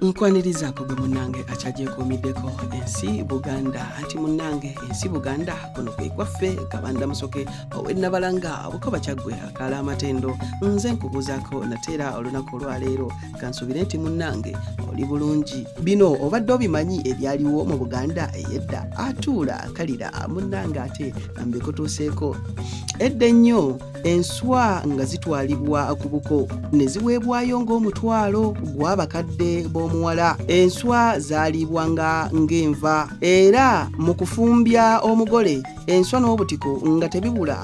Nkwanirizaako gwe munnange akyagyekuumiddeko ensi Buganda anti munnange ensi Buganda kuno kwe kwaffe Kabanda Musoke ow'Ennabalanga Bukoba Kyaggwe akaala amatendo nze nkubuuzaako nateera olunaku olwaleero kansubire nti munnange oli bulungi bino obadde obimanyi ebyaliwo mu Buganda ey'edda atuula akalira munnange ate mbikutuuseeko edda ennyo enswa nga zitwalibwa ku buko ne ziweebwayo ng'omutwalo gw'abakadde b'omuwala. Enswa zaalibwanga ng'enva era mu kufumbya omugole enswa n'obutiko nga tebibula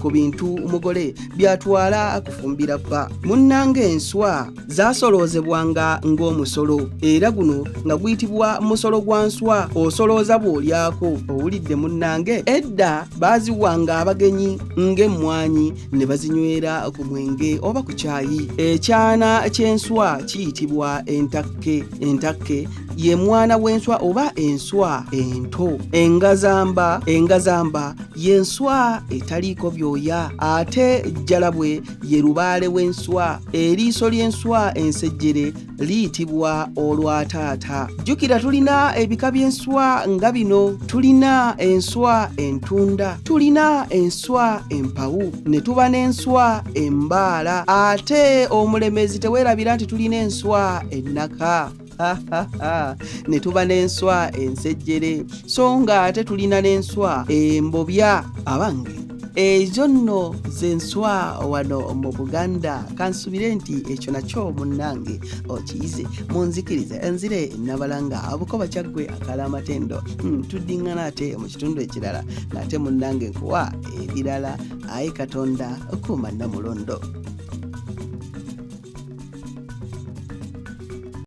ku bintu umugole byatwala kufumbira bba. Munnange enswa zaasoloozebwanga ng'omusolo era guno nga guyitibwa musolo gwa nswa osolooza bw'olyako. Owulidde munnange edda baaziwanga abagenyi ng'emmwanyi ne bazinywera ku mwenge oba ku caayi. Ekyana ky'enswa kiyitibwa entakke. Entakke ye mwana w'enswa oba enswa ento. Engazamba y'enswa etaliiko byoya ate jjalabwe ye lubaale w'enswa. Eriiso ly'enswa ensejjere liyitibwa olwataata. Jjukira tulina ebika by'enswa nga bino: tulina enswa entunda, tulina enswa empawu, ne tuba n'enswa embaala, ate omulemezi teweerabira nti tulina enswa ennaka. Ne tuba n'enswa ensejjere so nga ate tulina n'enswa embobya. Abange ezo nno z'enswa wano mu Buganda. Kansubire nti ekyo nakyo munnange okiyize munzikirize. Enzire Nabalanga Bukoba Kyaggwe akaala amatendo. Tuddiŋŋana ate mu kitundu ekirala ng'ate munnange nkuwa ebirala. Ayi Katonda kuuma Namulondo.